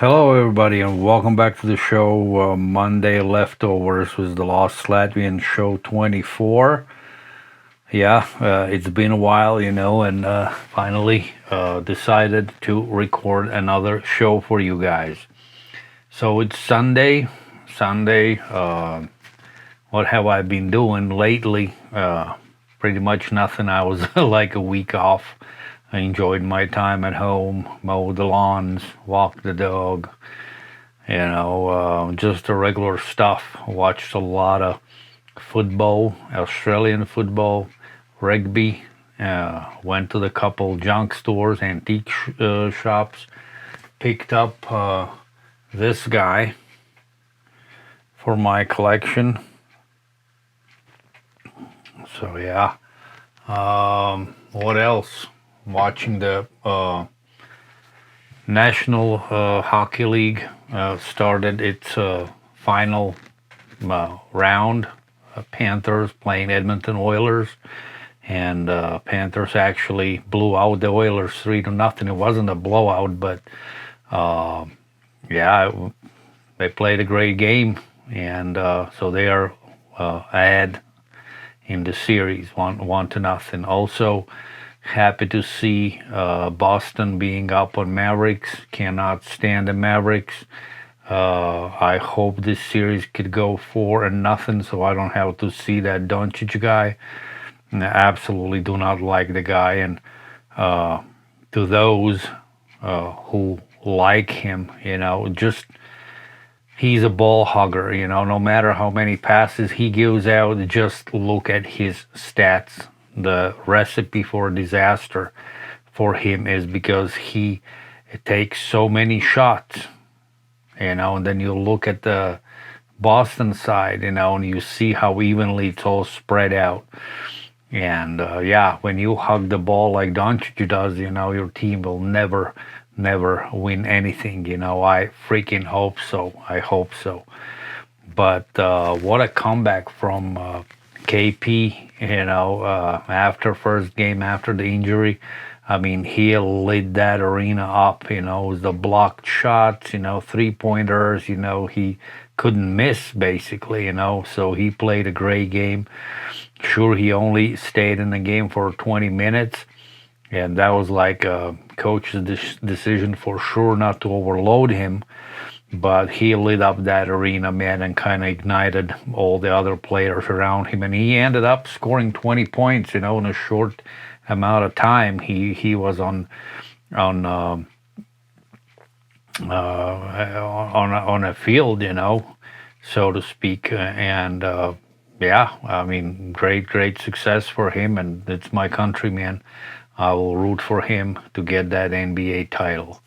Hello, everybody, and welcome back to the show. Monday Leftovers was the Lost Latvian show 24. Yeah, it's been a while, and finally decided to record another show for you guys. So it's Sunday. Sunday. What have I been doing lately? Pretty much nothing. I was like a week off. I enjoyed my time at home, mowed the lawns, walked the dog, just the regular stuff. Watched a lot of football, Australian football, rugby. Went to the couple junk stores, antique shops. Picked up this guy for my collection. So yeah. What else? Watching the National Hockey League started its final round. Panthers playing Edmonton Oilers, and Panthers actually blew out the Oilers 3-0. It wasn't a blowout, but yeah, they played a great game, and so they are ahead in the series, 1-0. Also, happy to see Boston being up on Mavericks. Cannot stand the Mavericks. I hope this series could go 4-0, so I don't have to see that Doncic guy. I absolutely do not like the guy, and to those who like him, just he's a ball hugger. No matter how many passes he gives out, just look at his stats. The recipe for disaster for him is because he takes so many shots, and then you look at the Boston side, and you see how evenly it's all spread out. And yeah, when you hug the ball like Doncic does, your team will never win anything. I freaking hope so. I hope so. But what a comeback from KP, after first game after the injury. I mean, he lit that arena up, with the blocked shots, 3-pointers, he couldn't miss basically, so he played a great game. Sure, he only stayed in the game for 20 minutes, and that was like a coach's decision for sure not to overload him. But he lit up that arena, man, and kind of ignited all the other players around him. And he ended up scoring 20 points, in a short amount of time. He was on a field, so to speak, and yeah, I mean, great success for him, and it's my country, man. I will root for him to get that NBA title.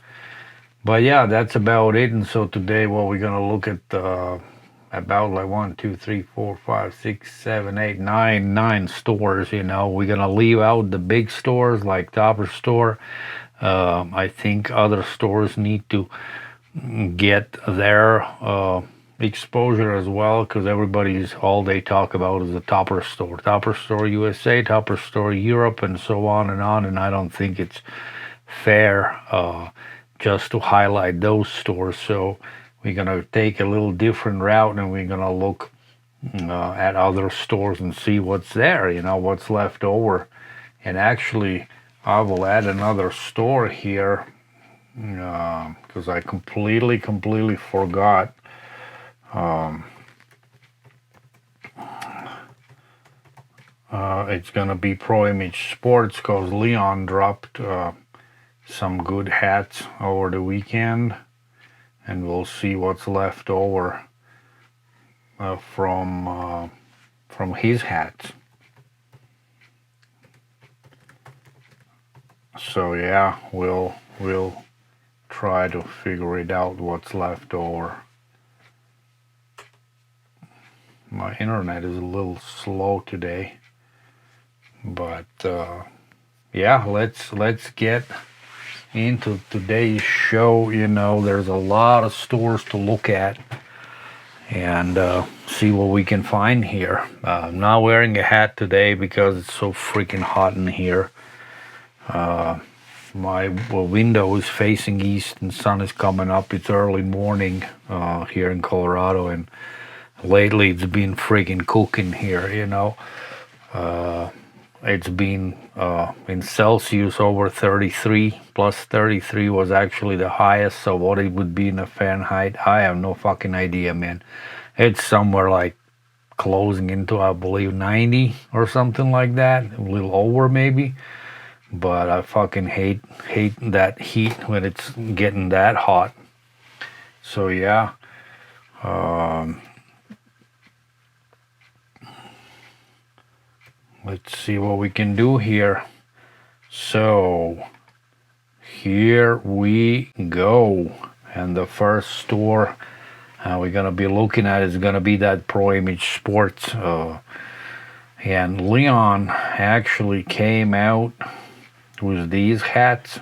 But yeah, that's about it. And so today, well, we're gonna look at about like 1, 2, 3, 4, 5, 6, 7, 8, 9 stores. We're gonna leave out the big stores like Topper Store. I think other stores need to get their exposure as well, because all they talk about is the Topper Store USA, Topper Store Europe, and so on. And I don't think it's fair just to highlight those stores. So we're gonna take a little different route, and we're gonna look at other stores and see what's there, what's left over. And actually, I will add another store here because I completely forgot. It's gonna be Pro Image Sports, because Leon dropped some good hats over the weekend, and we'll see what's left over from his hats. So yeah, we'll try to figure it out what's left over. My internet is a little slow today, but yeah, let's get into today's show. There's a lot of stores to look at and see what we can find here. I'm not wearing a hat today because it's so freaking hot in here. my window is facing east and sun is coming up. It's early morning here in Colorado, and lately it's been freaking cooking here, you know. It's been in Celsius over 33, plus 33 was actually the highest, so what it would be in a Fahrenheit, I have no fucking idea, man. It's somewhere like closing into, I believe, 90 or something like that, a little over maybe. But I fucking hate that heat when it's getting that hot. So yeah, let's see what we can do here. So here we go, and the first store we're gonna be looking at is gonna be that Pro Image Sports, and Leon actually came out with these hats.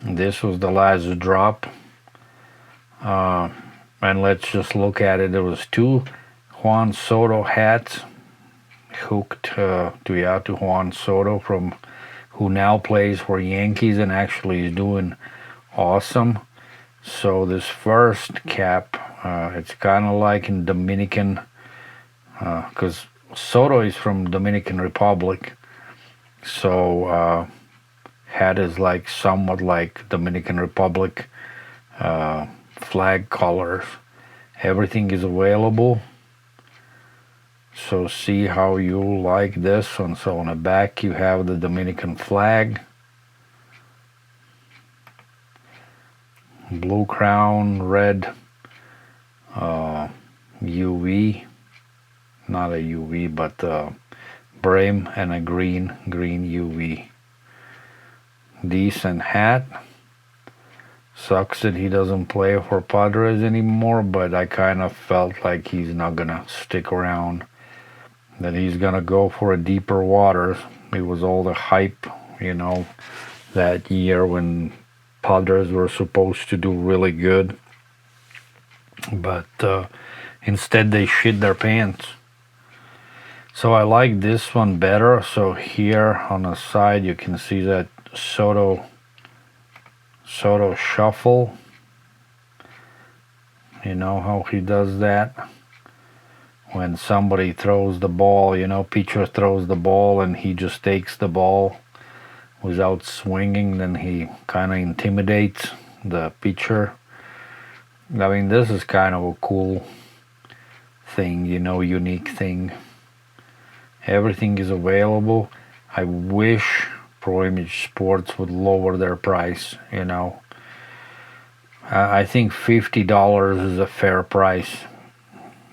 This was the last drop, and let's just look at it. There was 2 Juan Soto hats hooked to Juan Soto, from who now plays for Yankees and actually is doing awesome. So this first cap, it's kind of like in Dominican, because Soto is from Dominican Republic. So hat is like somewhat like Dominican Republic flag colors. Everything is available. So see how you like this one. So on the back you have the Dominican flag, blue crown, red UV, not a UV, but brim, and a green UV. Decent hat. Sucks that he doesn't play for Padres anymore, but I kind of felt like he's not gonna stick around, that he's gonna go for a deeper waters. It was all the hype, you know, that year when Padres were supposed to do really good, but instead they shit their pants. So I like this one better. So here on the side you can see that Soto shuffle. You know how he does that? When somebody throws the ball, you know, pitcher throws the ball and he just takes the ball without swinging, then he kind of intimidates the pitcher. I mean, this is kind of a cool thing, you know, unique thing. Everything is available. I wish Pro Image Sports would lower their price, you know. I think $50 is a fair price.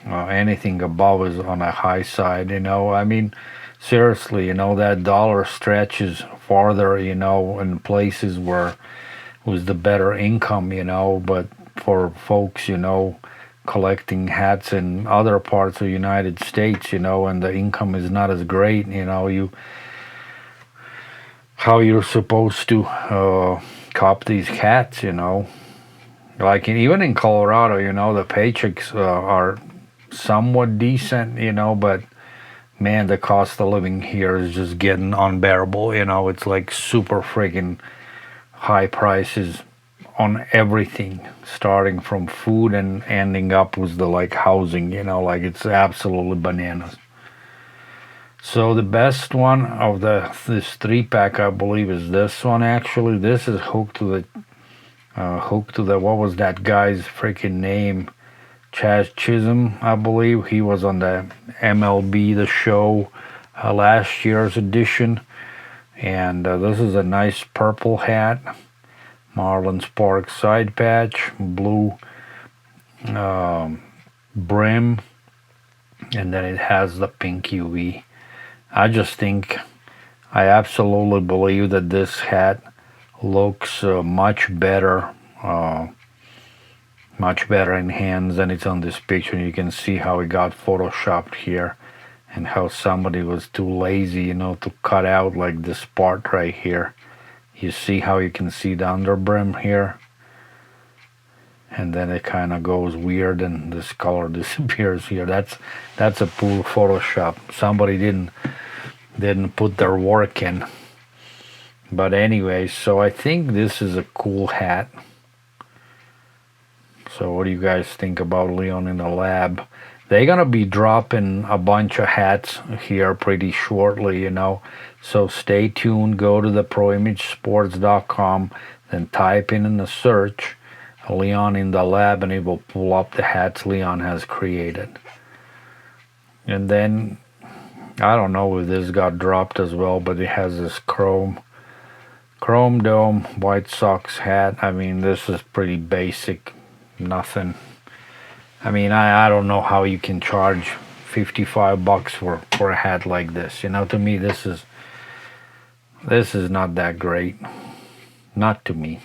Anything above is on a high side, you know. I mean, seriously, you know, that dollar stretches farther, you know, in places where was the better income, you know. But for folks, you know, collecting hats in other parts of the United States, you know, and the income is not as great, you know, how you're supposed to cop these hats, you know. Like even in Colorado, you know, the paychecks are somewhat decent, you know, but man, the cost of living here is just getting unbearable, you know. It's like super freaking high prices on everything, starting from food and ending up with the like housing, you know, like it's absolutely bananas. So the best one of this 3-pack, I believe, is this one. Actually, this is hooked to the what was that guy's freaking name? Chaz Chisholm, I believe. He was on the MLB The Show last year's edition. And this is a nice purple hat. Marlins Park side patch, blue brim, and then it has the pink UV. I just think, I absolutely believe that this hat looks much better in hands than it's on this picture. You can see how it got photoshopped here, and how somebody was too lazy, you know, to cut out like this part right here. You see how you can see the under brim here, and then it kind of goes weird and this color disappears here. That's a poor Photoshop. Somebody didn't put their work in. But anyways, so I think this is a cool hat. So what do you guys think about Leon in the lab? They're gonna be dropping a bunch of hats here pretty shortly, So stay tuned. Go to the proimagesports.com, then type in the search Leon in the lab, and it will pull up the hats Leon has created. And then I don't know if this got dropped as well, but it has this chrome dome White Sox hat. I mean, this is pretty basic, nothing. I mean, I don't know how you can charge $55 for a hat like this. To me, this is not that great. Not to me.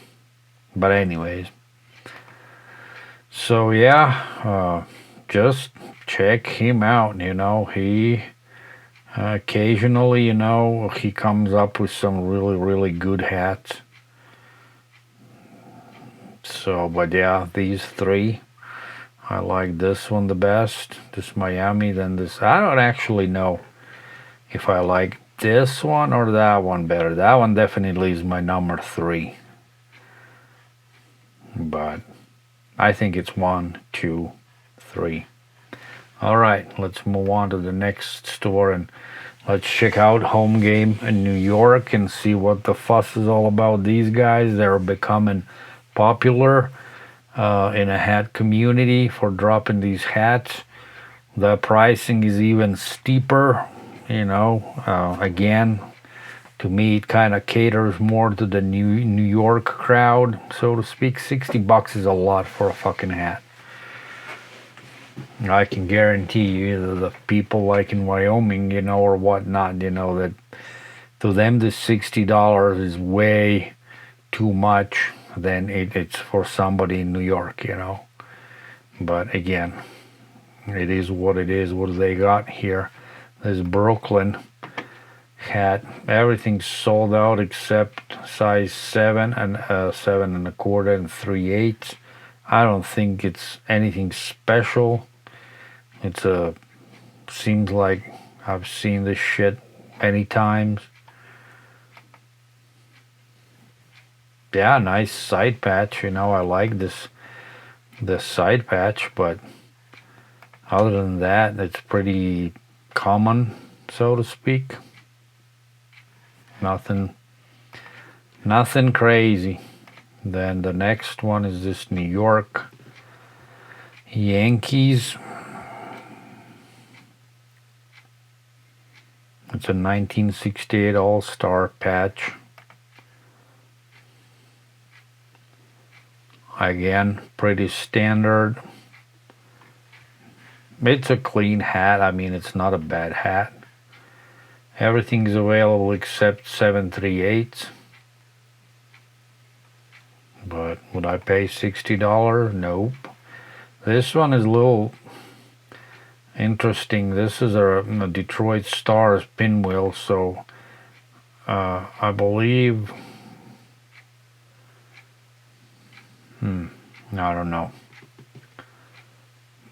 But anyways. So yeah, just check him out. He occasionally, he comes up with some really, really good hats. So, but yeah, these three, I like this one the best. This Miami, then this. I don't actually know if I like this one or that one better. That one definitely is my number 3. But I think it's 1, 2, 3. All right, let's move on to the next store and let's check out Home Game in New York and see what the fuss is all about. These guys, they're becoming popular in a hat community for dropping these hats. The pricing is even steeper, again, to me it kind of caters more to the New York crowd, so to speak. $60 is a lot for a fucking hat. I can guarantee you either the people like in Wyoming, or whatnot, that to them the $60 is way too much. Then it's for somebody in New York, But again, it is what it is. What do they got here? This Brooklyn hat. Everything's sold out except size 7 and 7 1/4 and 3/8. I don't think it's anything special. Seems like I've seen this shit many times. Yeah, nice side patch. I like this side patch, but other than that, it's pretty common, so to speak. Nothing crazy. Then the next one is this New York Yankees. It's a 1968 All-Star patch. Again, pretty standard. It's a clean hat. I mean, it's not a bad hat. Everything's available except 7/3/8. But would I pay $60? Nope. This one is a little interesting. This is a Detroit Stars pinwheel, so I believe, I don't know.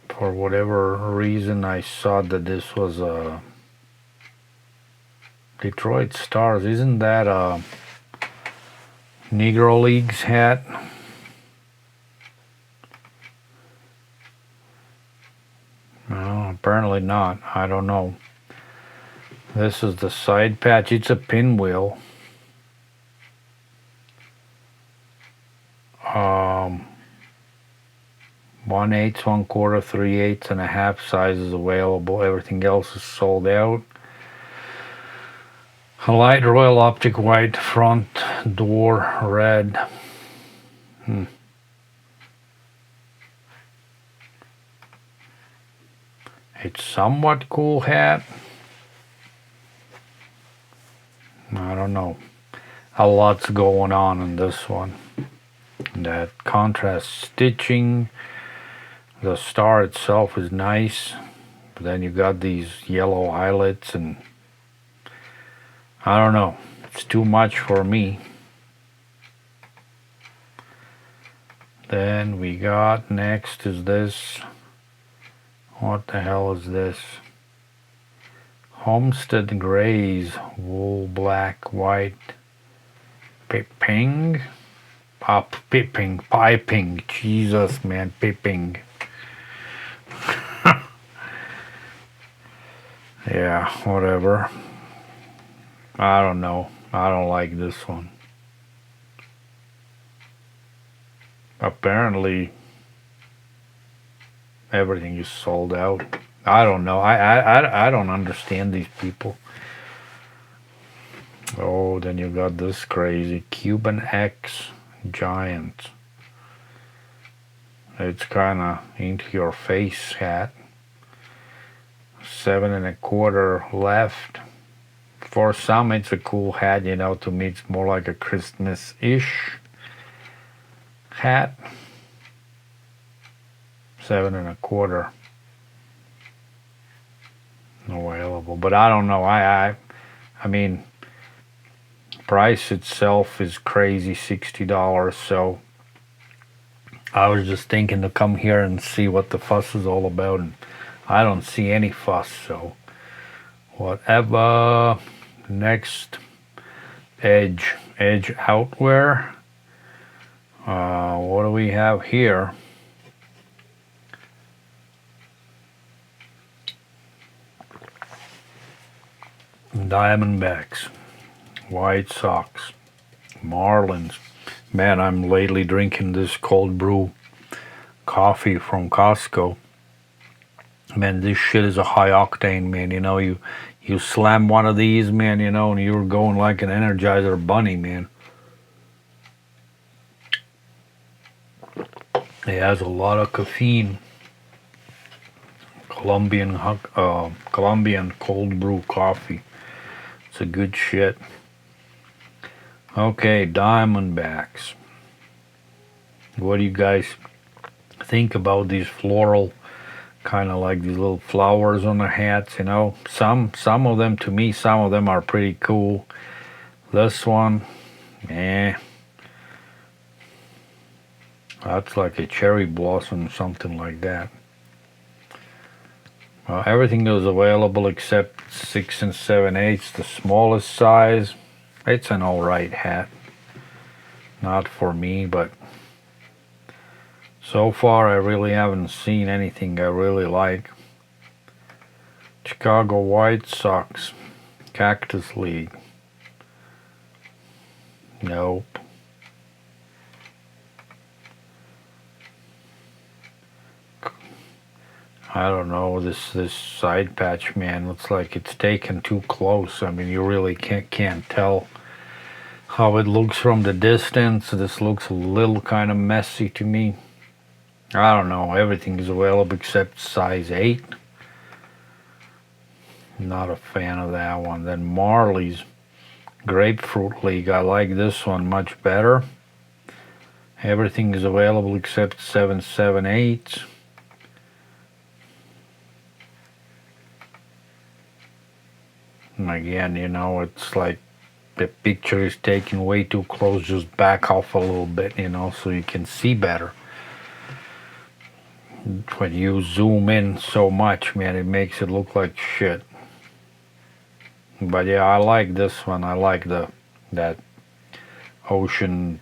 For whatever reason, I saw that this was a Detroit Stars. Isn't that a Negro Leagues hat? No, apparently not. I don't know. This is the side patch. It's a pinwheel. 1/8, 1/4, 3/8 and a half sizes available. Everything else is sold out. A light royal optic white front door red. It's somewhat cool hat. I don't know. A lot's going on in this one. That contrast stitching. The star itself is nice. But then you got these yellow eyelets, and I don't know. It's too much for me. Then we got next is this. What the hell is this? Homestead Grays, wool black, white. Pipping. Up, pipping, piping. Jesus, man, pipping. Yeah, whatever. I don't know. I don't like this one. Apparently, everything is sold out. I don't know. I don't understand these people. Oh, then you got this crazy Cuban X Giant. It's kind of into your face hat. 7 1/4 left. For some, it's a cool hat. You know, to me, it's more like a Christmas-ish hat. 7 1/4 available, but I don't know. I mean, price itself is crazy, $60. So I was just thinking to come here and see what the fuss is all about, and I don't see any fuss. So whatever. Next, Edge outwear. What do we have here? Diamondbacks, White Sox, Marlins. Man, I'm lately drinking this cold brew coffee from Costco. Man, this shit is a high octane, man. You know, you slam one of these, man, you know, and you're going like an Energizer bunny, man. It has a lot of caffeine. Colombian cold brew coffee. It's a good shit. Okay, Diamondbacks. What do you guys think about these floral, kind of like these little flowers on the hats? You know, some of them, to me, some of them are pretty cool. This one, that's like a cherry blossom, something like that. Everything is available except 6 7/8, the smallest size. It's an alright hat. Not for me, but so far I really haven't seen anything I really like. Chicago White Sox, Cactus League. Nope. I don't know, this side patch, man, looks like it's taken too close. I mean, you really can't tell how it looks from the distance. This looks a little kind of messy to me. I don't know, everything is available except size 8. Not a fan of that one. Then Marley's Grapefruit League, I like this one much better. Everything is available except 7 7/8. Again, you know, it's like the picture is taken way too close. Just back off a little bit, you know, so you can see better. When you zoom in so much, man, it makes it look like shit. But yeah, I like this one. I like that ocean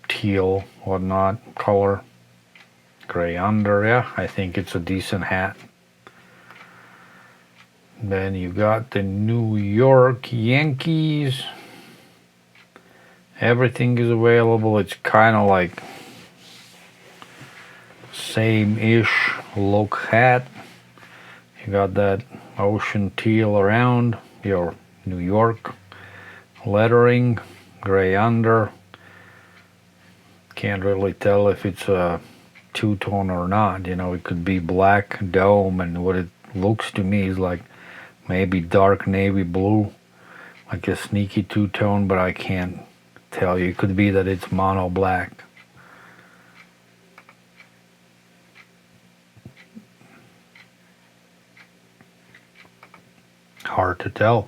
teal, whatnot, color. Gray under, yeah, I think it's a decent hat. Then you got the New York Yankees. Everything is available. It's kind of like same-ish look hat. You got that ocean teal around your New York lettering, gray under. Can't really tell if it's a two-tone or not. You know, it could be black dome, and what it looks to me is like maybe dark navy blue, like a sneaky two-tone, but I can't tell you. It could be that it's mono black. Hard to tell.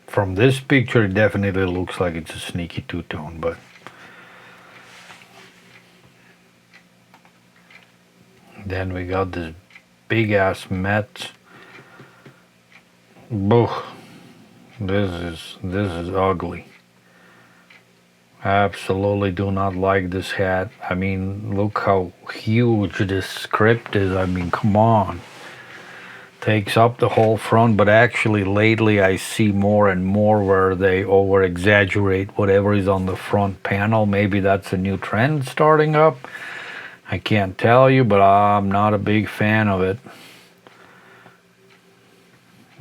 From this picture, it definitely looks like it's a sneaky two-tone, but then we got this big ass Mets. This is ugly. Absolutely do not like this hat. I mean, look how huge this script is. I mean, come on. Takes up the whole front, but actually lately I see more and more where they over exaggerate whatever is on the front panel. Maybe that's a new trend starting up. I can't tell you, but I'm not a big fan of it.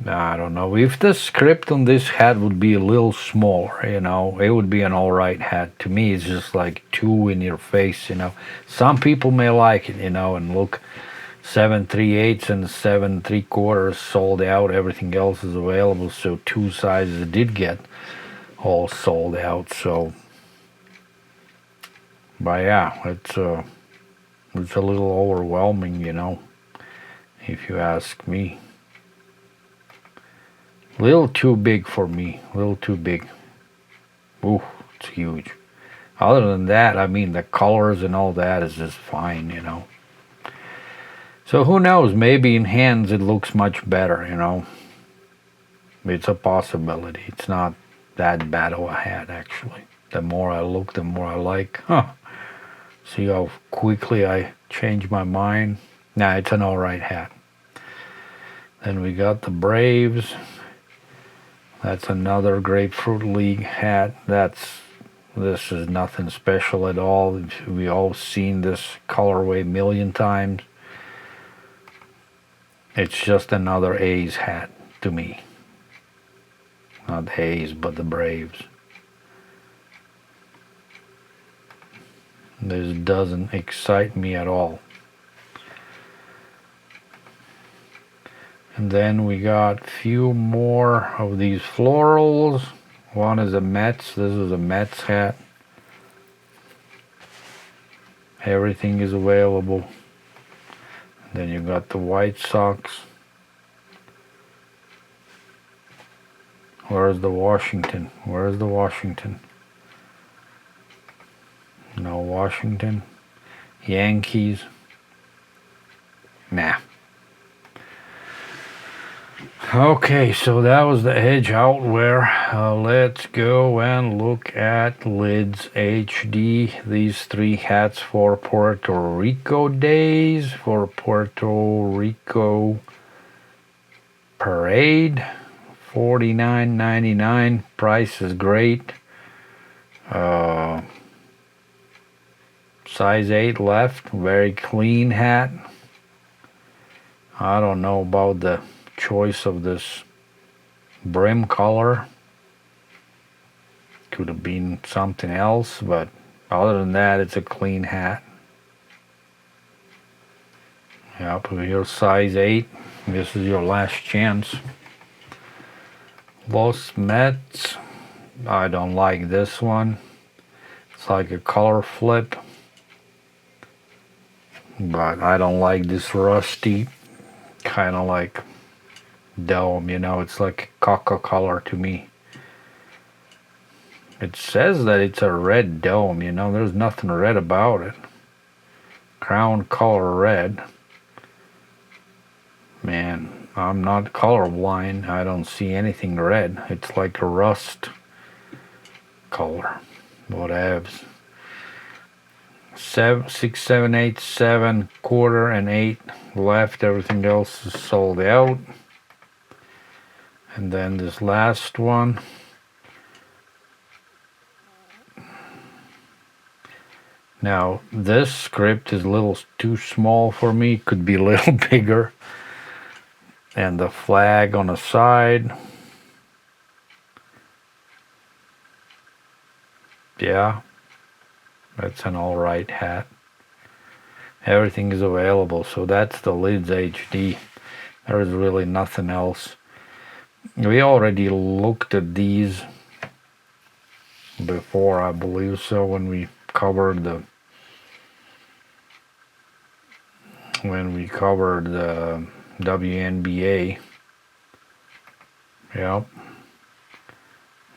I don't know. If the script on this hat would be a little smaller, it would be an alright hat. To me, it's just like too in your face. Some people may like it, and look, 7/3/8 and 7/3/4 sold out. Everything else is available, so 2 sizes did get all sold out. So, but yeah, it's a little overwhelming, if you ask me. Little too big for me. Little too big. Ooh, it's huge. Other than that, I mean, the colors and all that is just fine, So who knows? Maybe in hands it looks much better, It's a possibility. It's not that bad of a hat, actually. The more I look, the more I like. See how quickly I change my mind? Nah, it's an alright hat. Then we got the Braves. That's another Grapefruit League hat. This is nothing special at all. We all seen this colorway a million times. It's just another A's hat to me. Not A's, but the Braves. This doesn't excite me at all. And then we got few more of these florals. One is a Mets. This is a Mets hat. Everything is available. Then you got the White Sox. Where's the Washington? Where's the Washington? No Washington. Yankees. Nah. Okay, so that was the Edge Outwear. Let's go and look at Lids HD. These 3 hats for Puerto Rico days, for Puerto Rico parade. $49.99. Price is great. Size 8 left. Very clean hat. I don't know about the choice of this brim color. Could have been something else, but other than that, it's a clean hat. Yep, here's size 8. This is your last chance. Los Mets. I don't like this one. It's like a color flip. But I don't like this rusty, kind of like dome, it's like cocoa color to me. It says that it's a red dome, there's nothing red about it. Crown color red. Man, I'm not colorblind. I don't see anything red. It's like a rust color. Whatevs. 6, 7, 8, 7, quarter, and 8 left. Everything else is sold out. And then this last one. Now, this script is a little too small for me. Could be a little bigger. And the flag on the side. Yeah, that's an alright hat. Everything is available, so that's the Lids HD. There is really nothing else. We already looked at these before, I believe so, when we covered the WNBA. Yep.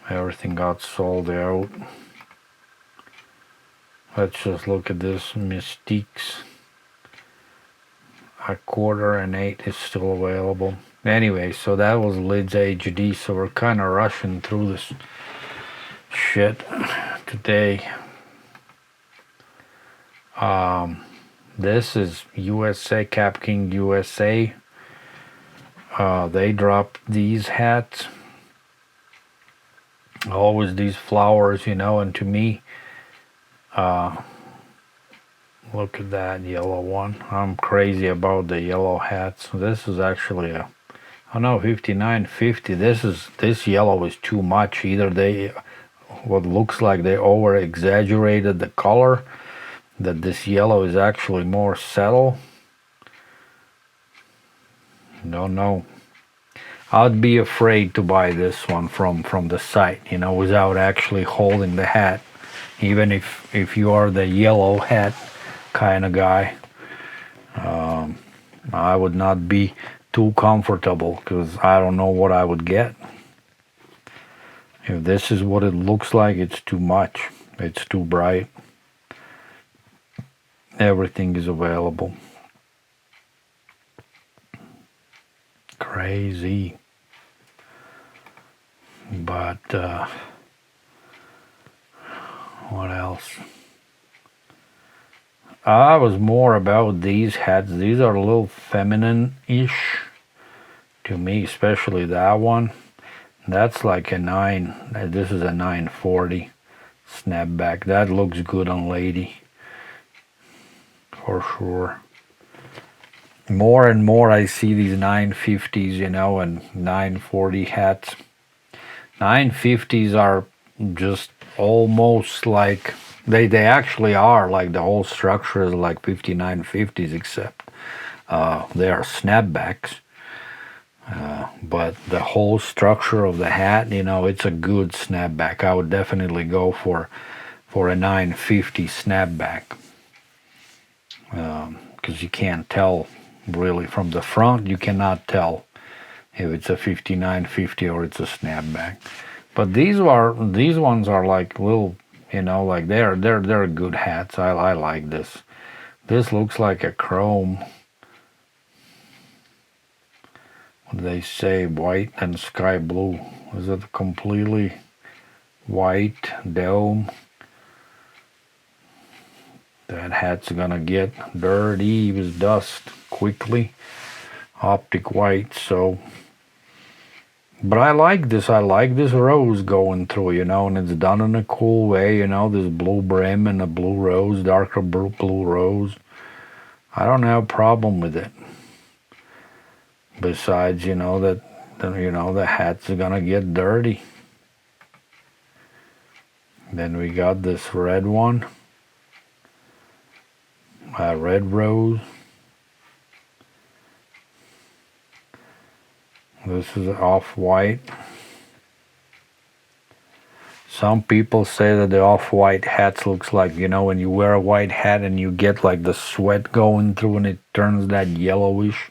Everything got sold out. Let's just look at this Mystiques. A quarter and 8 is still available. Anyway, so that was Lids HD, so we're kind of rushing through this shit today. This is USA, Cap King USA. They dropped these hats. Always these flowers, you know, and to me, look at that yellow one. I'm crazy about the yellow hats. This is actually a, I know, 59.50. This yellow is too much. Either they, what looks like they over exaggerated the color, that this yellow is actually more subtle. Don't know. I'd be afraid to buy this one from the site, you know, without actually holding the hat. Even if you are the yellow hat kind of guy, I would not be too comfortable because I don't know what I would get. If this is what it looks like, it's too much. It's too bright. Everything is available. Crazy. But what else? I was more about these hats. These are a little feminine-ish to me, especially that one. That's like a 9. This is a 940 snapback. That looks good on lady, for sure. More and more I see these 950s, you know, and 940 hats. 950s are just almost like, they actually are like, the whole structure is like 5950s, except they are snapbacks. But the whole structure of the hat, you know, it's a good snapback. I would definitely go for a 950 snapback, because you can't tell really from the front. You cannot tell if it's a 5950 or it's a snapback. But these ones are like little, you know, like they're good hats. I like this. This looks like a chrome. What do they say? White and sky blue. Is it completely white dome? That hat's gonna get dirty with dust quickly. Optic white, so. But I like this. I like this rose going through, you know, and it's done in a cool way, you know, this blue brim and a blue rose, darker blue rose. I don't have a problem with it. Besides, you know, that, you know, the hat's gonna get dirty. Then we got this red one. Red rose. This is off-white. Some people say that the off-white hats looks like, you know, when you wear a white hat and you get like the sweat going through and it turns that yellowish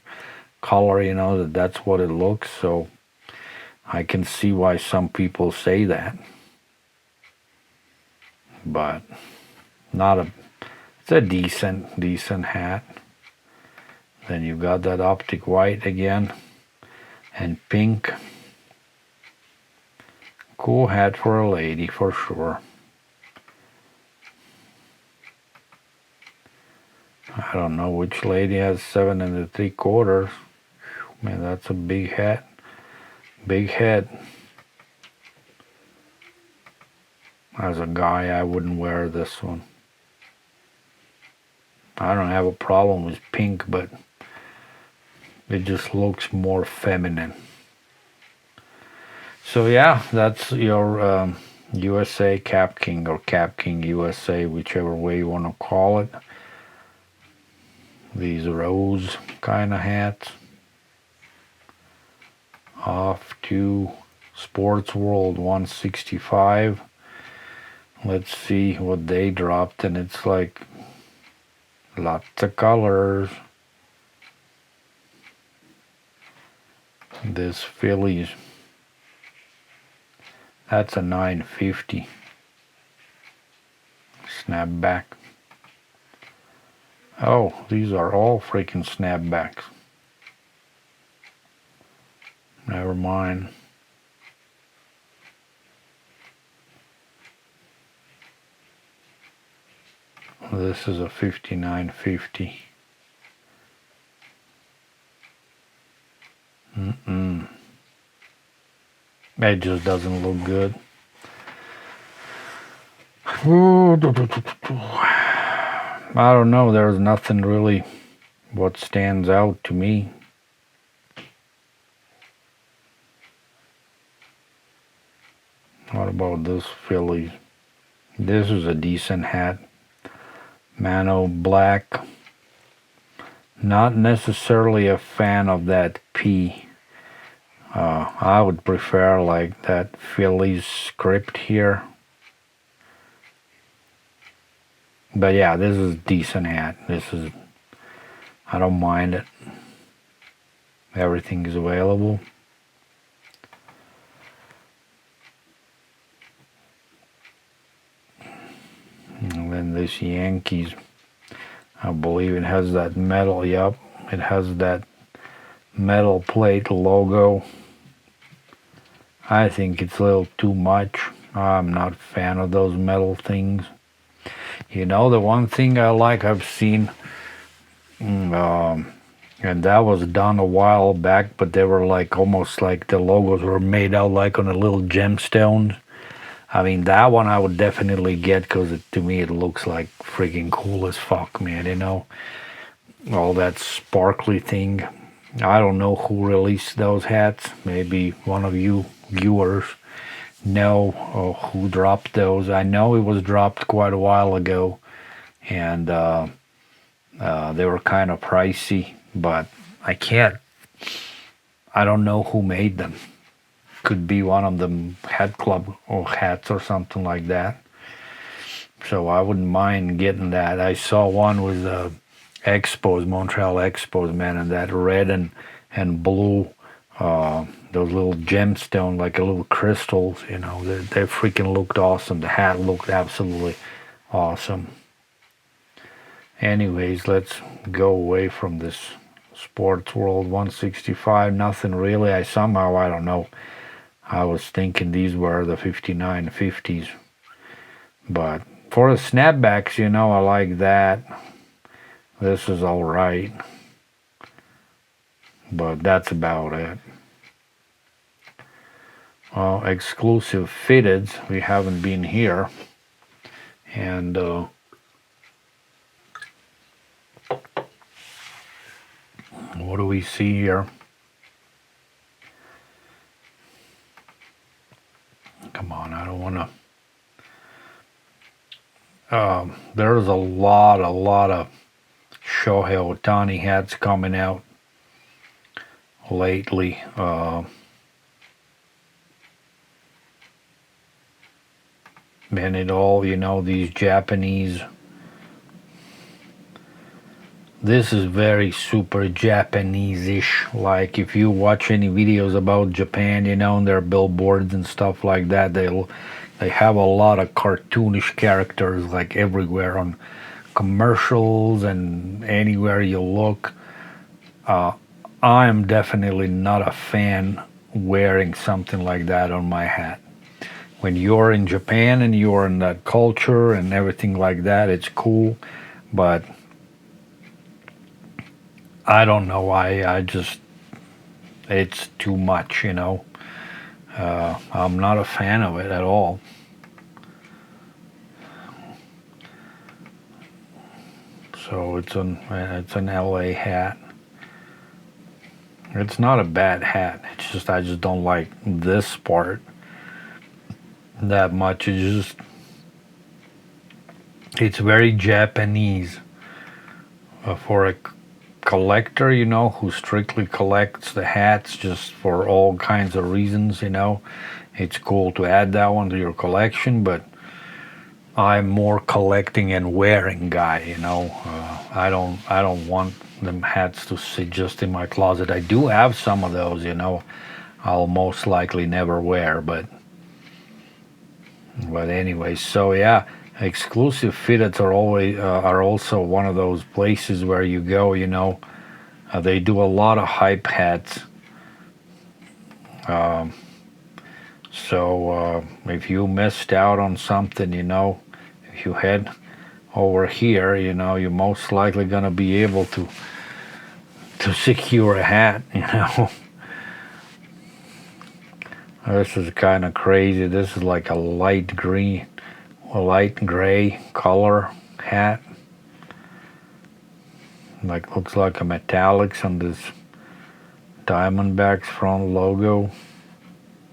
color, you know, that's what it looks. So I can see why some people say that. But not a, it's a decent hat. Then you got that optic white again and pink. Cool hat for a lady, for sure. I don't know which lady has 7 3/4. Man, that's a big hat. Big head. As a guy, I wouldn't wear this one. I don't have a problem with pink, but it just looks more feminine. So yeah, that's your USA Cap King, or Cap King USA, whichever way you want to call it. These rose kind of hats. Off to Sports World 165. Let's see what they dropped, and it's like lots of colors. This Phillies, that's a 950 snapback. Oh, these are all freaking snapbacks. Never mind. This is a 59.50. It just doesn't look good. I don't know, there's nothing really what stands out to me. What about this Phillies? This is a decent hat. Mano black. Not necessarily a fan of that P. I would prefer like that Phillies script here. But yeah, this is a decent hat. I don't mind it. Everything is available. And then this Yankees, I believe it has that metal, yep, it has that metal plate logo. I think it's a little too much. I'm not a fan of those metal things. You know, the one thing I like, I've seen, and that was done a while back, but they were like almost like the logos were made out like on a little gemstones. I mean, that one I would definitely get because to me it looks like freaking cool as fuck, man, you know? All that sparkly thing. I don't know who released those hats. Maybe one of you viewers know who dropped those. I know it was dropped quite a while ago, and they were kind of pricey, but I don't know who made them. Could be one of them Hat Club or hats or something like that. So I wouldn't mind getting that. I saw one with Expos, Montreal Expos, man, and that red and blue, those little gemstone, like a little crystals, you know, they freaking looked awesome. The hat looked absolutely awesome. Anyways, let's go away from this sports world. 165, nothing really. I don't know. I was thinking these were the 59.50s, but for the snapbacks, you know, I like that. This is all right, but that's about it. Exclusive fitteds, we haven't been here, and what do we see here? Come on, I don't want to. There's a lot of Shohei Ohtani hats coming out lately. And it all, you know, these Japanese. This is very super Japanese-ish. Like if you watch any videos about Japan, you know, and their billboards and stuff like that, they have a lot of cartoonish characters like everywhere on commercials and anywhere you look. I am definitely not a fan wearing something like that on my hat. When you're in Japan and you're in that culture and everything like that, it's cool, but I don't know. I just, it's too much, you know. I'm not a fan of it at all. So it's an LA hat. It's not a bad hat. It's just I just don't like this part that much. It's very Japanese for a collector, you know, who strictly collects the hats just for all kinds of reasons, you know. It's cool to add that one to your collection, but I'm more collecting and wearing guy, you know. I don't want them hats to sit just in my closet. I do have some of those, you know. I'll most likely never wear, but anyway, so yeah, exclusive fitteds are also one of those places where you go, you know. They do a lot of hype hats. So if you missed out on something, you know, if you had over here, you know, you're most likely gonna be able to secure a hat, you know. This is kind of crazy. This is like a light green or light gray color hat. Like looks like a metallics on this Diamondbacks front logo.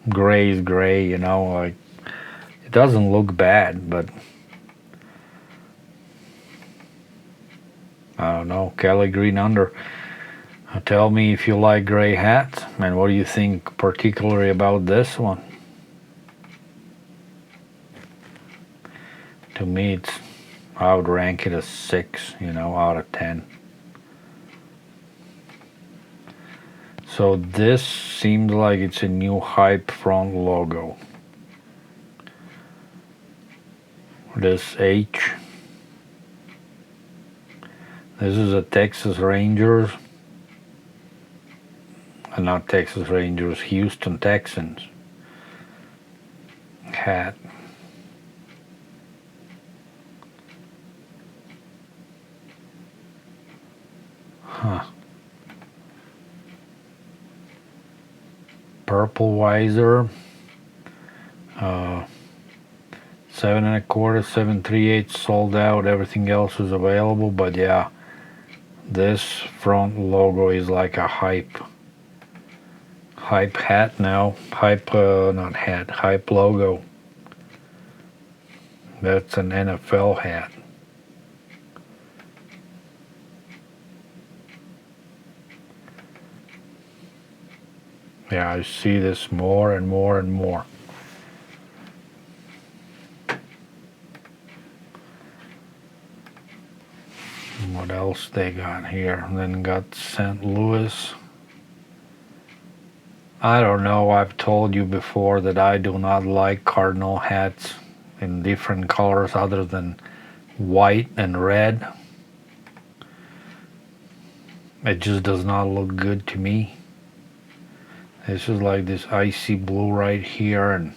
Gray is gray, you know, like it doesn't look bad, but I don't know. Kelly Green Under. Tell me if you like gray hats, and what do you think particularly about this one? To me, I would rank it as 6, you know, out of 10. So this seems like it's a new hype front logo. This H. This is a Texas Rangers. Not Texas Rangers, Houston Texans hat. Huh. Purple visor. 7 1/4, 7 3/8 sold out. Everything else is available, but yeah, this front logo is like a hype hat now. Not hat, hype logo. That's an NFL hat. Yeah, I see this more and more and more. What else they got here? Then got St. Louis. I don't know, I've told you before that I do not like cardinal hats in different colors other than white and red. It just does not look good to me. This is like this icy blue right here, and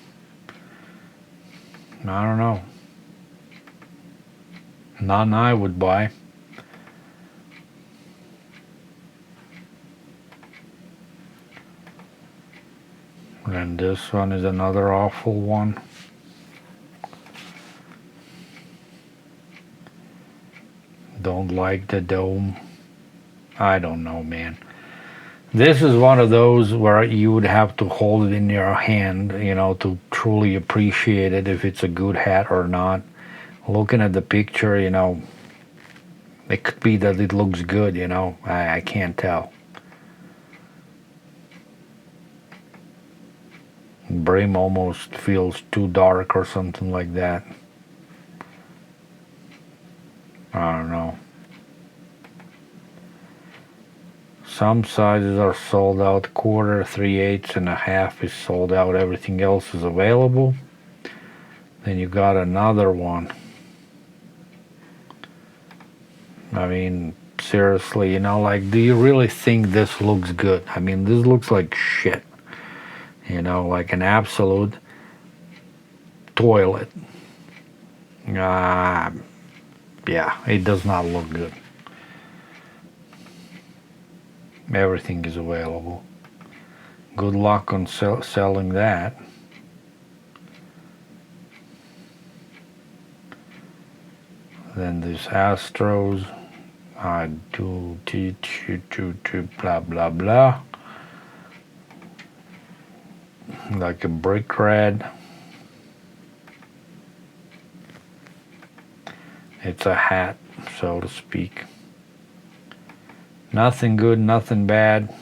I don't know. None I would buy. And this one is another awful one. Don't like the dome. I don't know, man. This is one of those where you would have to hold it in your hand, you know, to truly appreciate it, if it's a good hat or not. Looking at the picture, you know, it could be that it looks good, you know. I can't tell. Brim almost feels too dark or something like that. I don't know. Some sizes are sold out. 1/4, 3/8, and 1/2 is sold out. Everything else is available. Then you got another one. I mean, seriously, you know, like, do you really think this looks good? I mean, this looks like shit. You know, like an absolute toilet. Yeah, it does not look good. Everything is available. Good luck on selling that. Then this Astros. I do blah blah blah. Like a brick red. It's a hat, so to speak. Nothing good, nothing bad.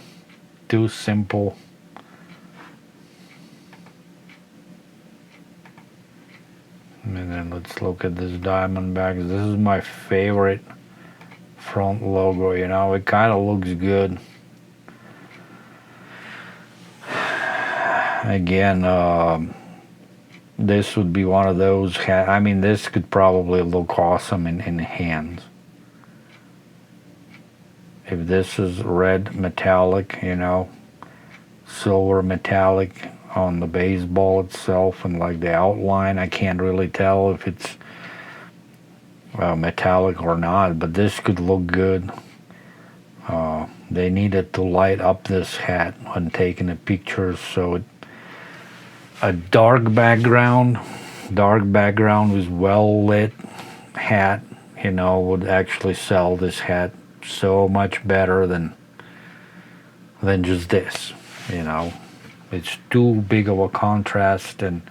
Too simple. And then let's look at this Diamondbacks. This is my favorite front logo, you know. It kind of looks good. Again, this would be one of those. I mean, this could probably look awesome in hands. If this is red metallic, you know, silver metallic on the baseball itself and like the outline, I can't really tell if it's metallic or not, but this could look good. They needed to light up this hat when taking the pictures, so a dark background with well lit hat, would actually sell this hat so much better than just this. It's too big of a contrast, and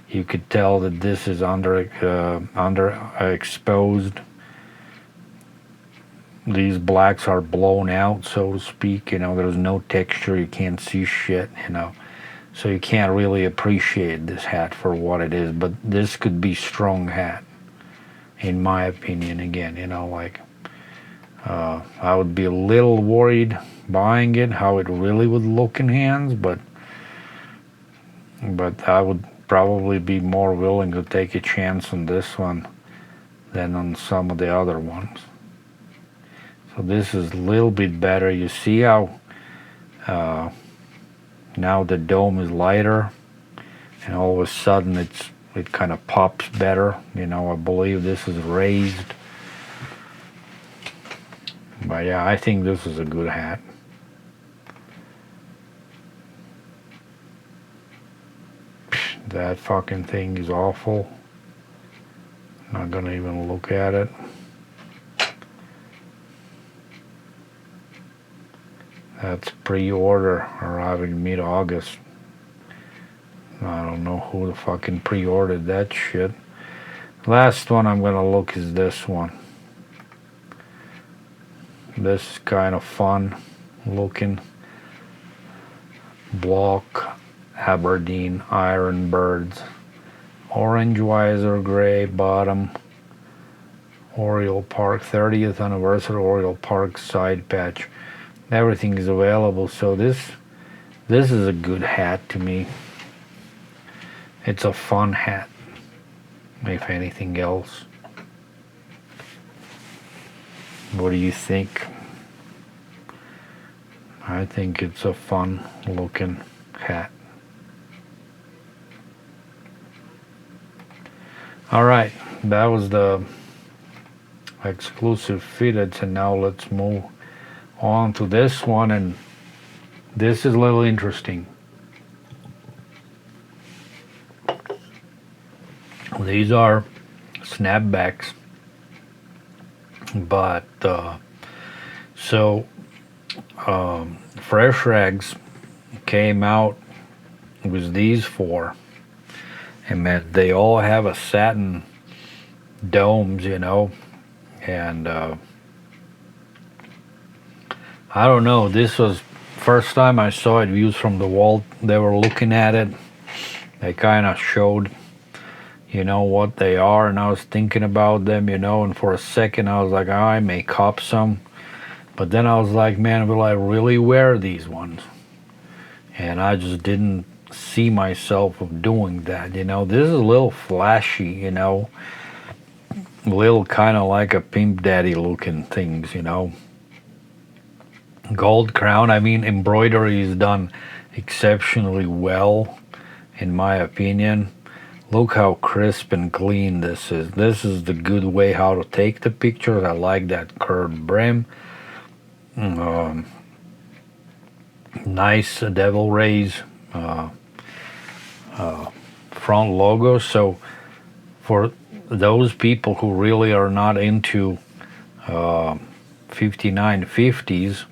you could tell that this is underexposed. These blacks are blown out, so to speak. There's no texture. You can't see shit. So you can't really appreciate this hat for what it is. But this could be strong hat, in my opinion. Again, I would be a little worried buying it, how it really would look in hands, but I would probably be more willing to take a chance on this one than on some of the other ones. So this is a little bit better. You see how now the dome is lighter, and all of a sudden it kind of pops better. I believe this is raised. But yeah, I think this is a good hat. That fucking thing is awful. Not gonna even look at it. That's pre-order, arriving mid-August. I don't know who the fucking pre-ordered that shit. Last one I'm gonna look is this one. This is kind of fun looking. Block Aberdeen Iron Birds. Orange visor, gray bottom. Oriole Park 30th anniversary Oriole Park side patch. Everything is available, so this is a good hat to me. It's a fun hat, if anything else. What do you think? I think it's a fun looking hat. Alright, that was the exclusive fitted, and now let's move on to this one, and this is a little interesting. These are snapbacks, but Fresh Rags came out with these four, and they all have a satin domes, and I don't know, this was first time I saw it views from the wall. They were looking at it, they kind of showed what they are, and I was thinking about them, and for a second I was like, I may cop some, but then I was like, man, will I really wear these ones? And I just didn't see myself of doing that. This is a little flashy, a little kind of like a Pimp Daddy looking things, Gold crown, embroidery is done exceptionally well, in my opinion. Look how crisp and clean this is. This is the good way how to take the pictures. I like that curved brim. Nice devil rays front logo. So for those people who really are not into 5950s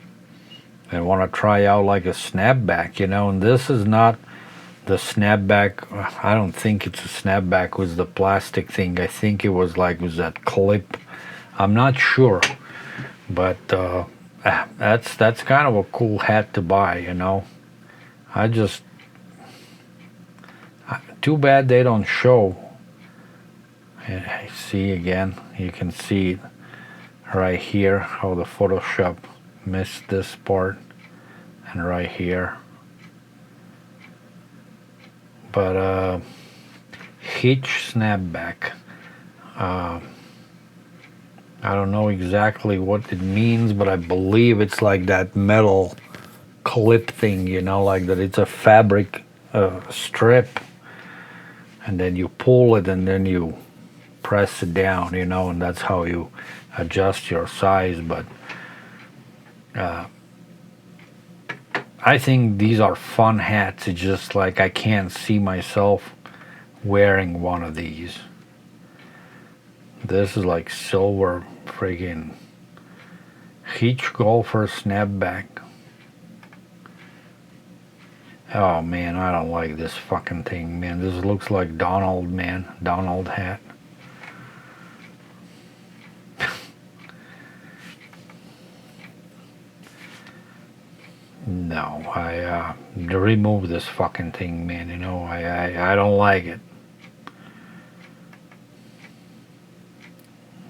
and want to try out like a snapback, and this is not the snapback. I don't think it's a snapback with the plastic thing. I think it was like with that clip. I'm not sure, but that's kind of a cool hat to buy. I just too bad they don't show. See again, you can see it right here how the Photoshop missed this part, and right here. But hitch snapback, I don't know exactly what it means, but I believe it's like that metal clip thing, like that. It's a fabric strip, and then you pull it and then you press it down, you know, and that's how you adjust your size. But I think these are fun hats. It's just like I can't see myself wearing one of these. This is like silver friggin' Hitch golfer snapback. Oh man, I don't like this fucking thing, man. This looks like Donald, man. Donald hat. No, I remove this fucking thing, man. You know, I don't like it.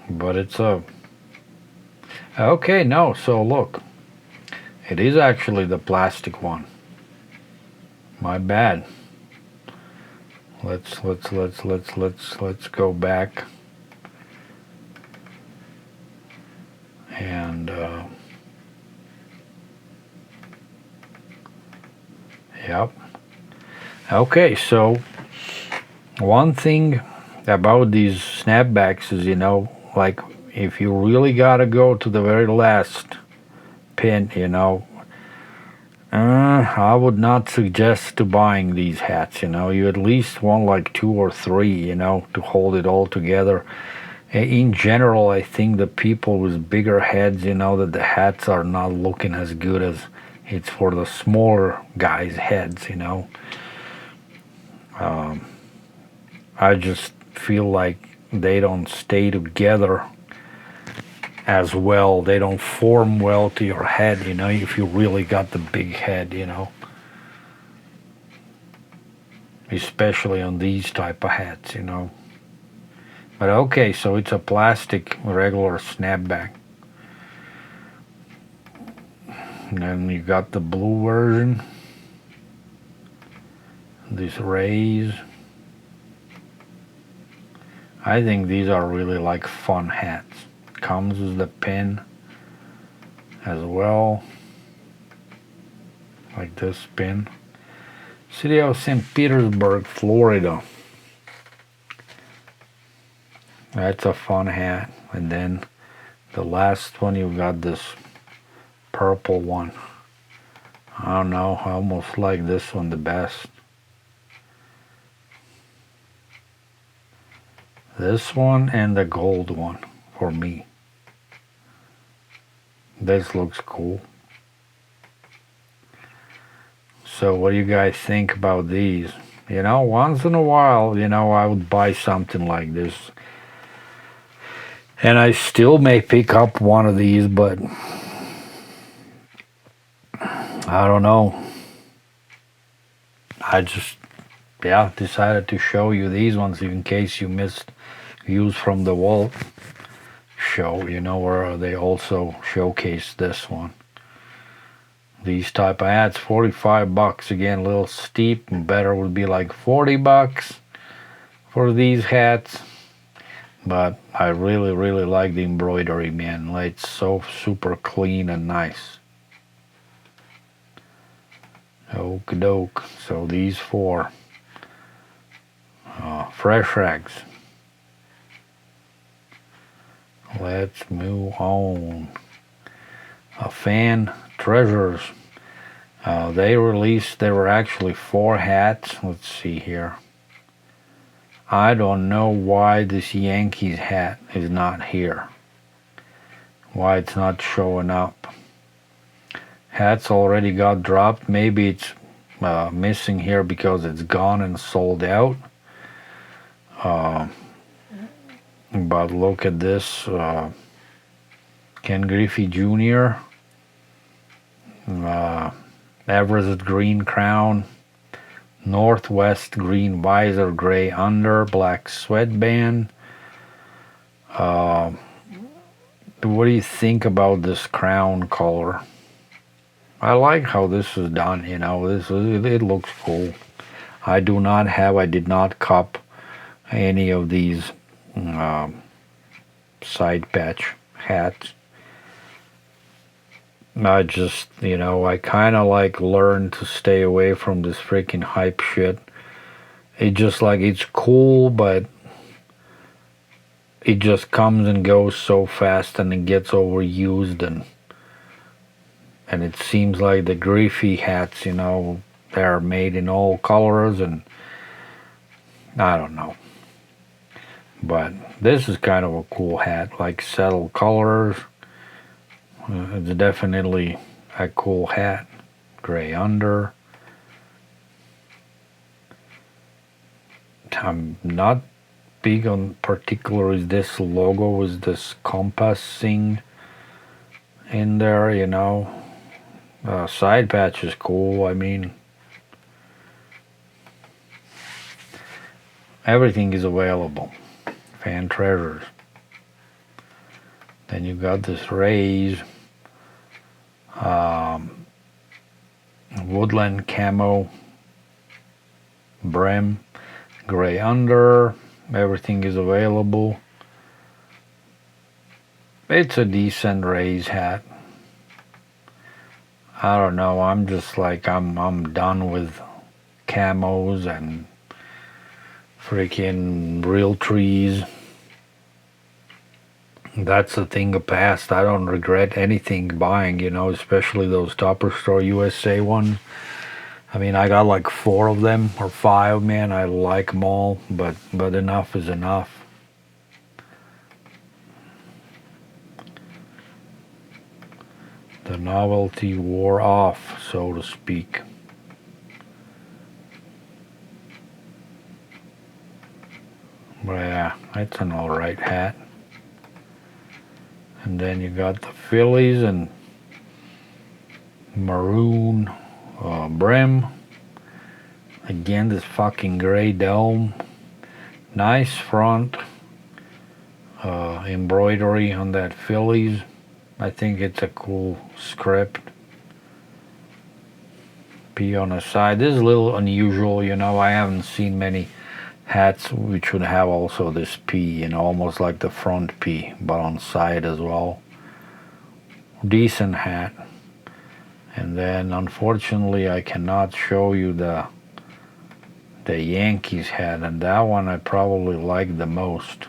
But it's a okay. No, so look, it is actually the plastic one. My bad. Let's go back and yep. Okay, so one thing about these snapbacks is, you know, like if you really gotta go to the very last pin, you know, I would not suggest to buying these hats, you know. You at least want like 2 or 3, you know, to hold it all together. In general, I think the people with bigger heads, you know, that the hats are not looking as good as it's for the smaller guys' heads, you know. I just feel like they don't stay together as well. They don't form well to your head, you know, if you really got the big head, you know. Especially on these type of hats, you know. But okay, so it's a plastic regular snapback. And then you got the blue version. These rays. I think these are really like fun hats. Comes with the pin as well, like this pin. City of St. Petersburg, Florida. That's a fun hat. And then the last one, you've got this purple one. I don't know, I almost like this one the best. This one and the gold one for me. This looks cool. So what do you guys think about these? You know, once in a while, you know, I would buy something like this. And I still may pick up one of these, but I don't know. I just, yeah, decided to show you these ones in case you missed views from the wall show, you know, where they also showcase this one. These type of hats, $45 again, a little steep, and better would be like $40 for these hats. But I really like the embroidery, man. It's so super clean and nice. Okie doke. So these 4 fresh rags. Let's move on. Fan Treasures. They released, there were actually 4 hats. Let's see here. I don't know why this Yankees hat is not here. Why it's not showing up. Hats already got dropped. Maybe it's missing here because it's gone and sold out. But look at this. Ken Griffey Jr. Everest green crown, Northwest green visor, gray under, black sweatband. What do you think about this crown color? I like how this is done, you know, it looks cool. I did not cop any of these side patch hats. I just, you know, I kind of like learned to stay away from this freaking hype shit. It just like, it's cool, but it just comes and goes so fast, and it gets overused, and it seems like the Griffey hats, you know, they're made in all colors, and I don't know. But this is kind of a cool hat, like settled colors. It's definitely a cool hat. Gray under. I'm not big on particularly this logo with this compassing in there, you know. Side patch is cool. I mean, everything is available. Fan treasures. Then you got this raise, woodland camo brim, gray under. Everything is available. It's a decent raise hat. I don't know. I'm just like I'm done with camos and freaking real trees. That's the thing of past. I don't regret anything buying, you know, especially those Topper Store USA ones. I mean, I got like 4 of them or 5, man. I like them all, but enough is enough. The novelty wore off, so to speak. But yeah, it's an alright hat. And then you got the Phillies and maroon brim. Again, this fucking gray dome. Nice front embroidery on that Phillies. I think it's a cool script. P on the side. This is a little unusual, you know. I haven't seen many hats which would have also this P, you know, almost like the front P, but on side as well. Decent hat. And then unfortunately I cannot show you the Yankees hat, and that one I probably like the most.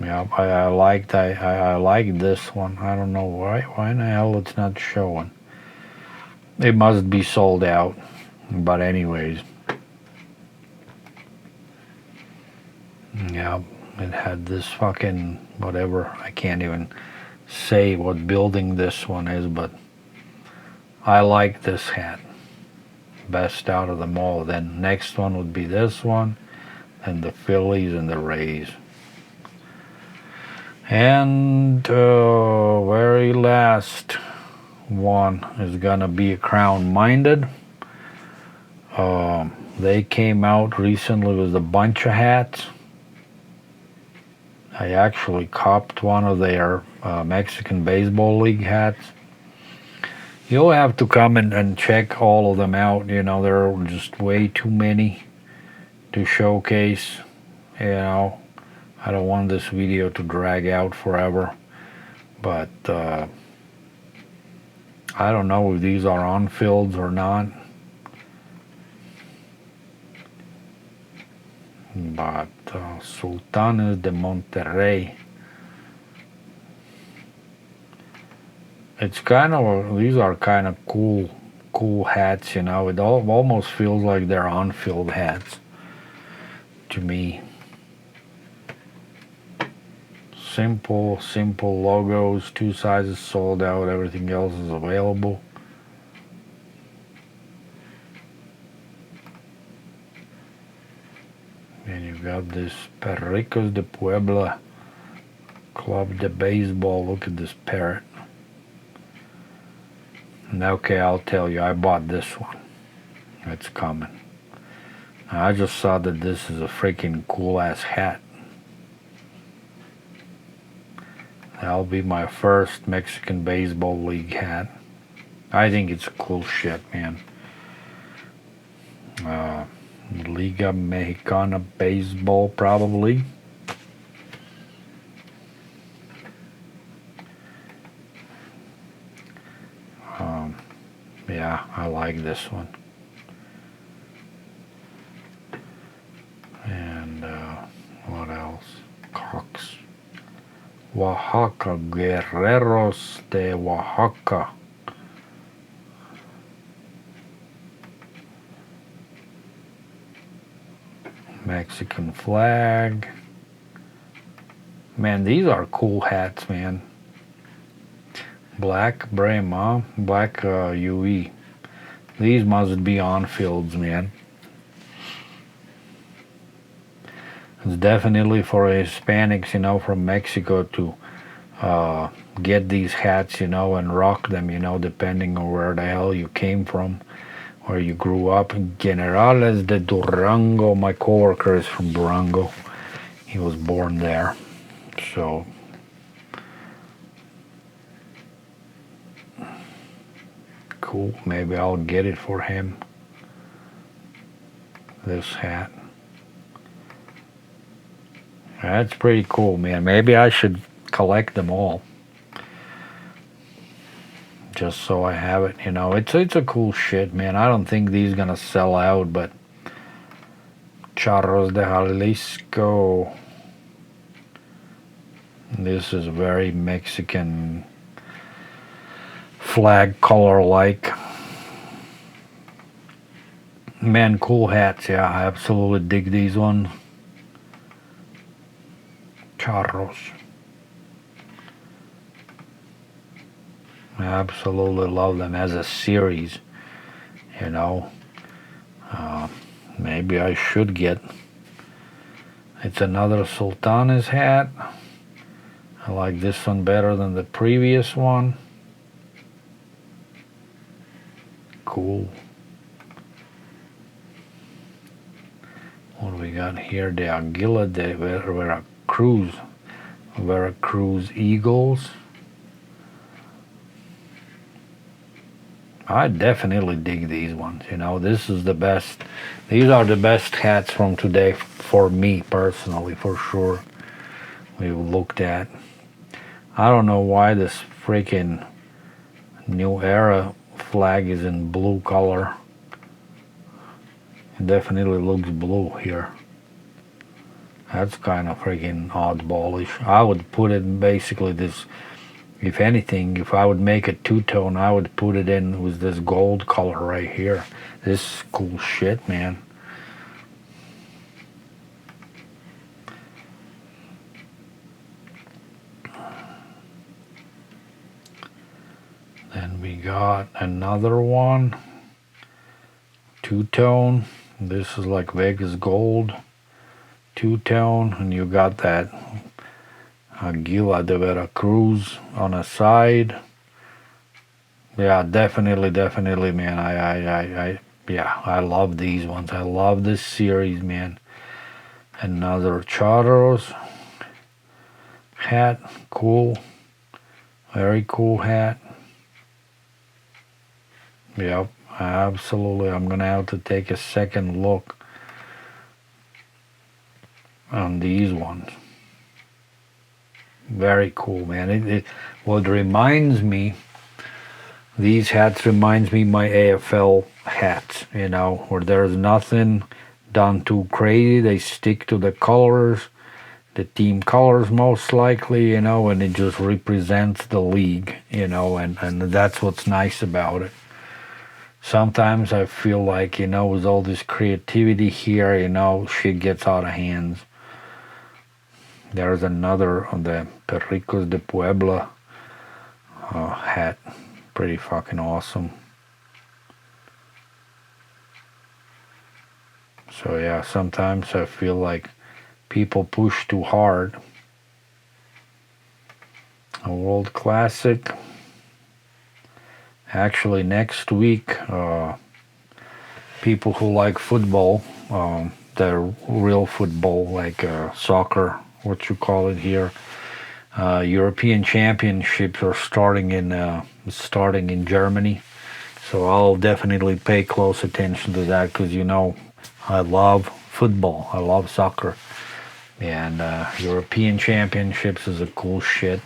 Yeah, I like this one. I don't know why in the hell it's not showing. It must be sold out. But anyways. Yeah, it had this fucking whatever. I can't even say what building this one is, but I like this hat. Best out of them all. Then next one would be this one, and the Phillies and the Rays. And very last one is gonna be a Crown Minded. They came out recently with a bunch of hats. I actually copped one of their Mexican Baseball League hats. You'll have to come and check all of them out. You know, there are just way too many to showcase. You know, I don't want this video to drag out forever. But I don't know if these are on-fields or not. But Sultanes de Monterrey. It's kind of, these are kind of cool hats, you know. It almost feels like they're on-field hats to me. Simple logos, 2 sizes sold out, everything else is available. And you got this Perricos de Puebla Club de Baseball. Look at this parrot. And okay, I'll tell you, I bought this one. It's coming. I just saw that this is a freaking cool ass hat. That'll be my first Mexican Baseball League hat. I think it's cool shit, man. Liga Mexicana Baseball, probably. Yeah, I like this one. Oaxaca, Guerreros de Oaxaca. Mexican flag. Man, these are cool hats, man. Black Brahma, black UE. These must be on fields, man. It's definitely for Hispanics, you know, from Mexico to get these hats, you know, and rock them, you know, depending on where the hell you came from, where you grew up. Generales de Durango, my coworker is from Durango. He was born there. So, cool. Maybe I'll get it for him. This hat. That's pretty cool, man. Maybe I should collect them all. Just so I have it, you know. It's a cool shit, man. I don't think these gonna sell out, but Charros de Jalisco. This is very Mexican flag color like. Man, cool hats, yeah. I absolutely dig these ones. Charros. I absolutely love them as a series, you know. Maybe I should get. It's another Sultanes hat. I like this one better than the previous one. Cool. What do we got here? The Aguila de Veracruz. Veracruz Eagles. I definitely dig these ones, you know. This is the best. These are the best hats from today for me personally, for sure. We've looked at. I don't know why this freaking New Era flag is in blue color. It definitely looks blue here. That's kind of freaking oddballish. I would put it basically this. If anything, if I would make a two-tone, I would put it in with this gold color right here. This is cool shit, man. Then we got another one. Two-tone. This is like Vegas gold. Two-tone. And you got that Aguila de Veracruz on a side. Yeah, definitely, man. I love these ones. I love this series, man. Another Charros hat, cool, very cool hat. Yep, absolutely. I'm gonna have to take a second look on these ones. Very cool, man. What reminds me, these hats reminds me my AFL hats, you know, where there's nothing done too crazy. They stick to the colors, the team colors most likely, you know, and it just represents the league, you know, and that's what's nice about it. Sometimes I feel like, you know, with all this creativity here, you know, shit gets out of hands. There's another on the Pericos de Puebla hat. Pretty fucking awesome. So yeah, sometimes I feel like people push too hard. A World Classic. Actually, next week, people who like football, the real football, like soccer, what you call it here, European Championships are starting in Germany. So I'll definitely pay close attention to that because, you know, I love football. I love soccer. And European Championships is a cool shit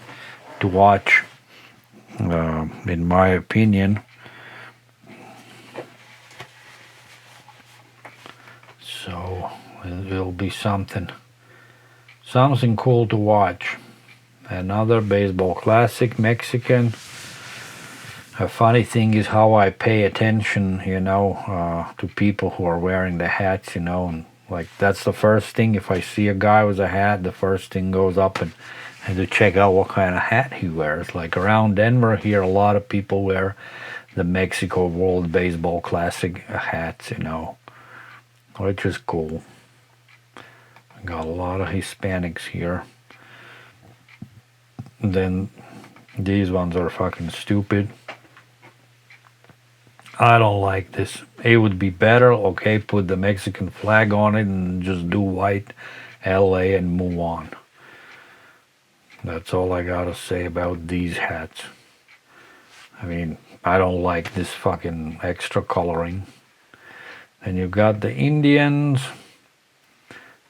to watch, in my opinion. So it'll be something cool to watch. Another baseball classic, Mexican. A funny thing is how I pay attention, to people who are wearing the hats, and like that's the first thing. If I see a guy with a hat, the first thing goes up and to check out what kind of hat he wears. Like around Denver here, a lot of people wear the Mexico World Baseball Classic hats, which is cool. Got a lot of Hispanics here. And then these ones are fucking stupid. I don't like this. It would be better, okay, put the Mexican flag on it and just do white LA and move on. That's all I gotta say about these hats. I mean, I don't like this fucking extra coloring. And you got the Indians,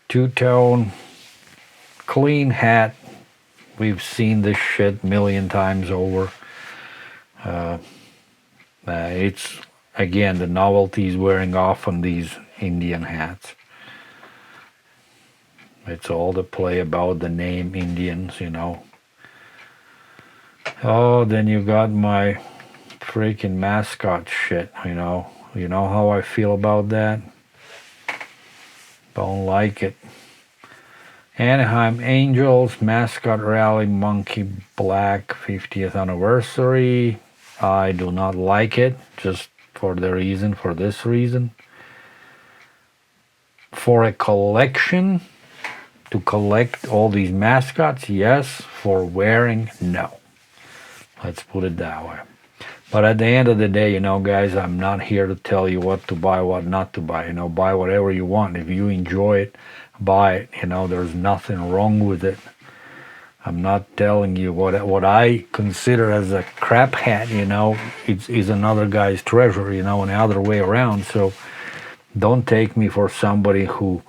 two-tone, clean hat. We've seen this shit a million times over. It's, again, the novelty is wearing off on these Indian hats. It's all the play about the name Indians, Oh, then you got my freaking mascot shit, You know how I feel about that? Don't like it. Anaheim Angels mascot rally monkey black 50th anniversary. I do not like it, just for this reason. For a collection, to collect all these mascots, yes. For wearing, no. Let's put it that way. But at the end of the day, guys, I'm not here to tell you what to buy, what not to buy. Buy whatever you want. If you enjoy it, buy it. There's nothing wrong with it. I'm not telling you what I consider as a crap hat, is another guy's treasure, and the other way around. So don't take me for somebody who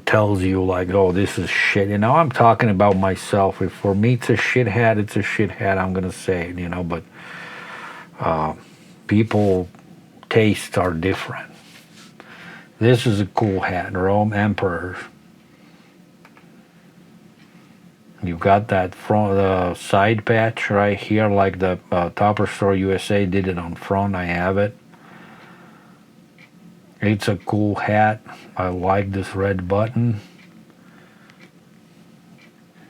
tells you like, oh, this is shit. I'm talking about myself. If for me it's a shit hat, it's a shit hat. I'm gonna say it, but people tastes are different. This is a cool hat, Rome Emperors. You got that front side patch right here, like the Topper Store USA did it on front. I have it. It's a cool hat. I like this red button.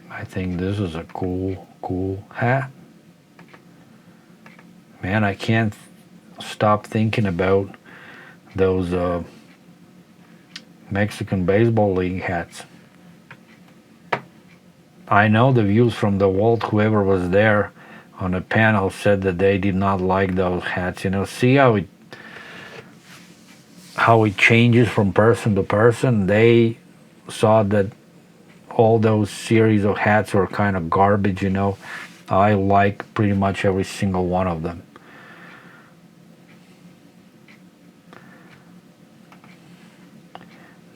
I think this is a cool hat. Man, I can't stop thinking about those Mexican Baseball League hats. I know the views from the Walt, whoever was there on the panel, said that they did not like those hats. See how it changes from person to person. They saw that all those series of hats were kind of garbage. I like pretty much every single one of them.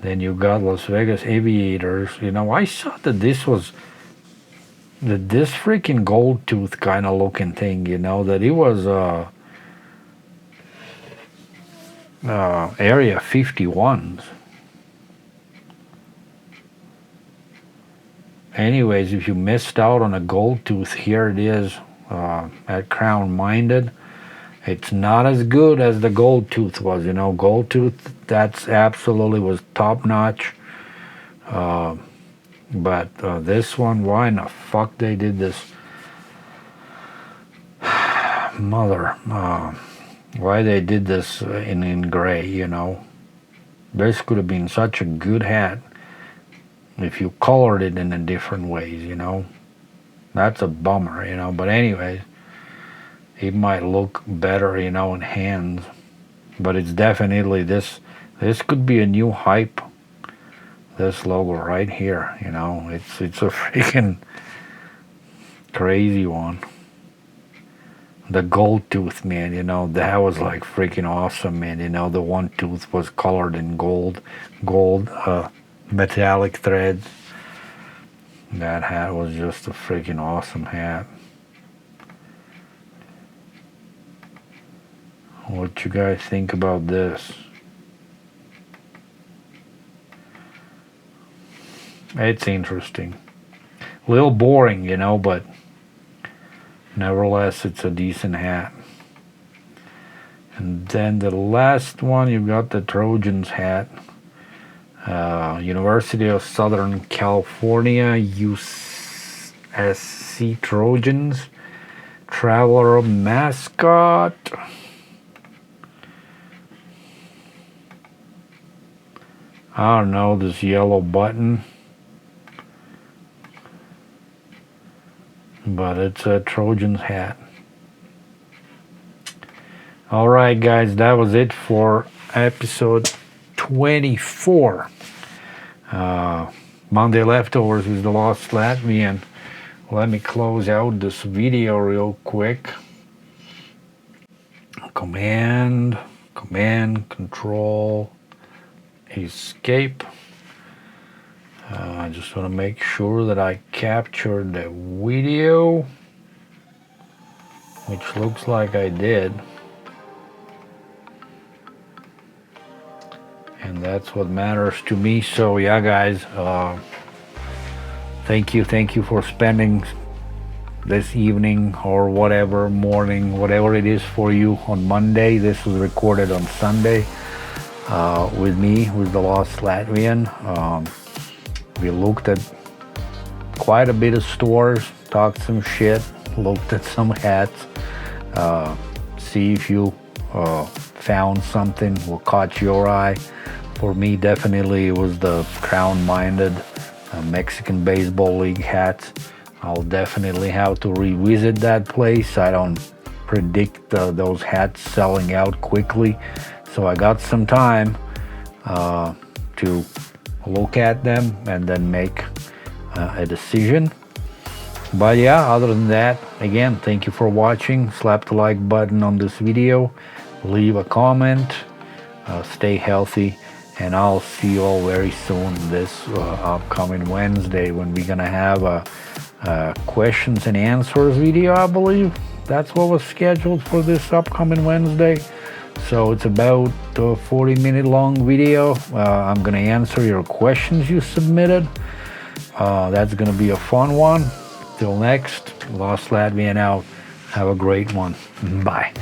Then you got Las Vegas Aviators. I saw that this freaking gold tooth kind of looking thing, that it was Area 51s. Anyways, if you missed out on a gold tooth, here it is at Crown Minded. It's not as good as the gold tooth was, Gold tooth, that's absolutely was top notch. But this one, why in the fuck they did this? Why they did this in gray, This could have been such a good hat if you colored it in a different ways, That's a bummer, But anyways, it might look better, in hands. But it's definitely this could be a new hype. This logo right here, it's a freaking crazy one. The gold tooth, man, that was like freaking awesome, man. The one tooth was colored in gold metallic threads. That hat was just a freaking awesome hat. What you guys think about this? It's interesting. A little boring, you know, but nevertheless, it's a decent hat. And then the last one, you've got the Trojans hat. University of Southern California, USC Trojans. Traveler mascot. I don't know, this yellow button. But it's a Trojans hat. Alright guys, that was it for episode 24. Monday Leftovers with the Lost Latvian. Let me close out this video real quick. Command, Control, Escape. I just want to make sure that I captured the video, which looks like I did. And that's what matters to me. So yeah guys, thank you for spending this evening or whatever, morning, whatever it is for you on Monday. This was recorded on Sunday with me, with the Lost Latvian. We looked at quite a bit of stores, talked some shit, looked at some hats, see if you found something what caught your eye. For me, definitely it was the crown-minded Mexican Baseball League hats. I'll definitely have to revisit that place. I don't predict those hats selling out quickly, so I got some time to look at them and then make a decision. But yeah, other than that, again, thank you for watching. Slap the like button on this video, leave a comment, stay healthy, and I'll see you all very soon this upcoming Wednesday when we're gonna have a questions and answers video. I believe that's what was scheduled for this upcoming Wednesday. So it's about a 40-minute long video. I'm gonna answer your questions you submitted. That's gonna be a fun one. Till next, Lost Latvian out. Have a great one. Bye.